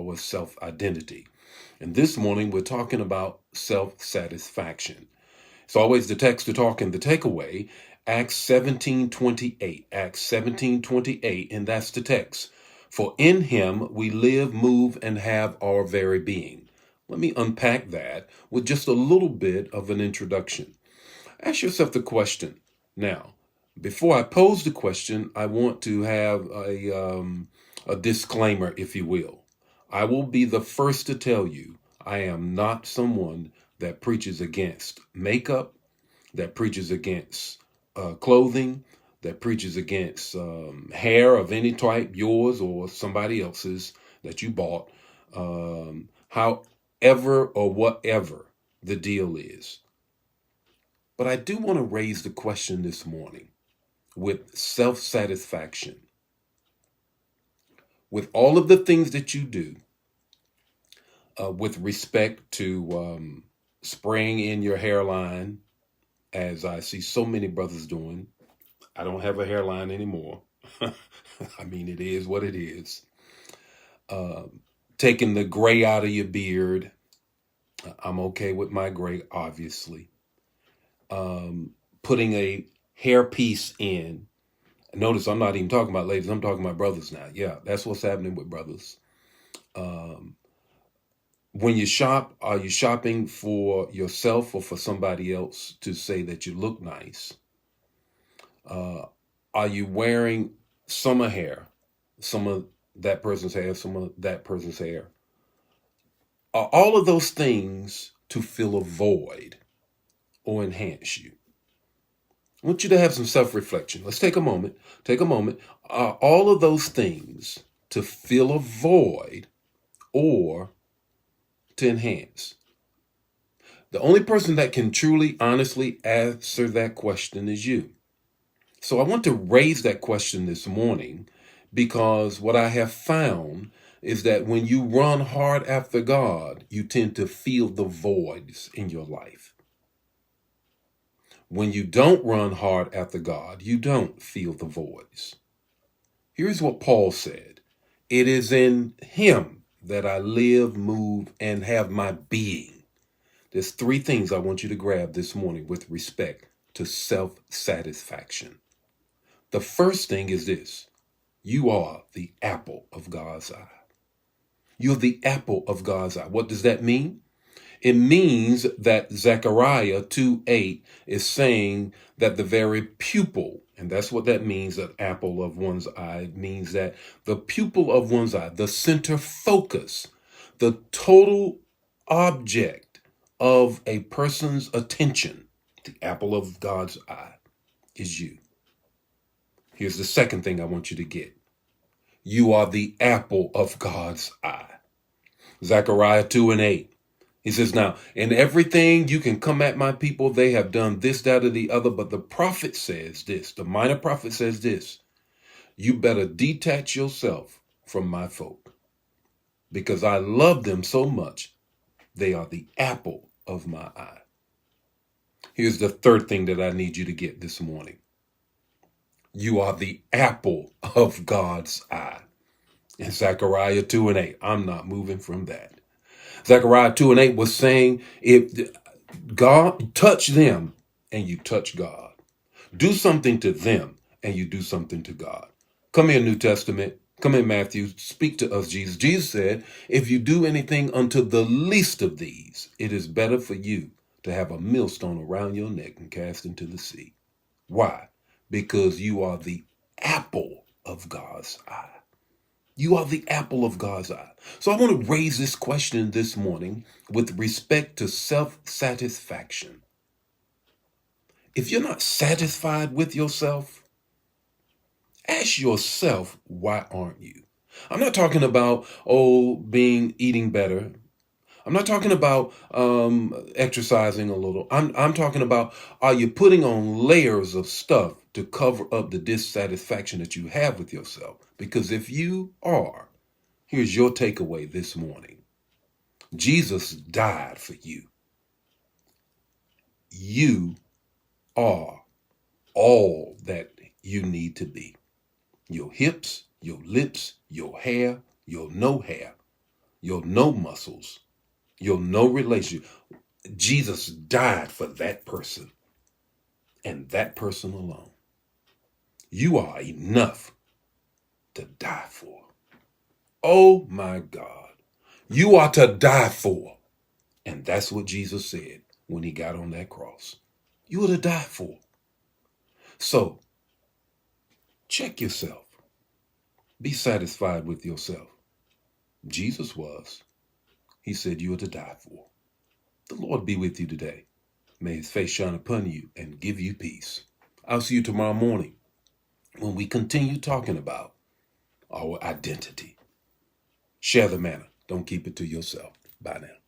or self-identity. And this morning, we're talking about self-satisfaction. It's always the text to talk and the takeaway, Acts 17:28. Acts 17:28, and that's the text. For in him we live, move, and have our very being. Let me unpack that with just a little bit of an introduction. Ask yourself the question. Now, before I pose the question, I want to have a disclaimer, if you will. I will be the first to tell you I am not someone that preaches against makeup, that preaches against clothing, that preaches against hair of any type, yours or somebody else's that you bought, however or whatever the deal is. But I do want to raise the question this morning with self-satisfaction. With all of the things that you do, with respect to spraying in your hairline, as I see so many brothers doing. I don't have a hairline anymore. I mean, it is what it is. Taking the gray out of your beard. I'm okay with my gray, obviously. Putting a hair piece in. Notice I'm not even talking about ladies. I'm talking about brothers now. Yeah, that's what's happening with brothers. When you shop, are you shopping for yourself or for somebody else to say that you look nice? Are you wearing some hair, some of that person's hair, some of that person's hair? Are all of those things to fill a void or enhance you? I want you to have some self-reflection. Let's take a moment. Take a moment. Are all of those things to fill a void or to enhance? The only person that can truly, honestly answer that question is you. So I want to raise that question this morning because what I have found is that when you run hard after God, you tend to feel the voids in your life. When you don't run hard after God, you don't feel the voids. Here's what Paul said. It is in him that I live, move, and have my being. There's three things I want you to grab this morning with respect to self-satisfaction. The first thing is this. You are the apple of God's eye. You're the apple of God's eye. What does that mean? It means that Zechariah 2:8 is saying that the very pupil, and that's what that means, an apple of one's eye, it means that the pupil of one's eye, the center focus, the total object of a person's attention, the apple of God's eye, is you. Here's the second thing I want you to get. You are the apple of God's eye. Zechariah 2:8. He says, now, in everything you can come at my people, they have done this, that, or the other. But the prophet says this, the minor prophet says this, you better detach yourself from my folk because I love them so much. They are the apple of my eye. Here's the third thing that I need you to get this morning. You are the apple of God's eye. In Zechariah 2:8, I'm not moving from that. Zechariah 2:8 was saying, if God touch them and you touch God, do something to them and you do something to God. Come here, New Testament. Come in, Matthew. Speak to us, Jesus. Jesus said, if you do anything unto the least of these, it is better for you to have a millstone around your neck and cast into the sea. Why? Because you are the apple of God's eye. You are the apple of God's eye. So I want to raise this question this morning with respect to self-satisfaction. If you're not satisfied with yourself, ask yourself, why aren't you? I'm not talking about, eating better. I'm not talking about exercising a little. I'm talking about, are you putting on layers of stuff to cover up the dissatisfaction that you have with yourself? Because if you are, here's your takeaway this morning. Jesus died for you. You are all that you need to be. Your hips, your lips, your hair, your no hair. your no muscles, your no relationship. Jesus died for that person and that person alone. You are enough to die for. Oh my God. You are to die for. And that's what Jesus said when he got on that cross. You are to die for. So check yourself. Be satisfied with yourself. Jesus was. He said you are to die for. The Lord be with you today. May his face shine upon you and give you peace. I'll see you tomorrow morning when we continue talking about our identity. Share the manna. Don't keep it to yourself. Bye now.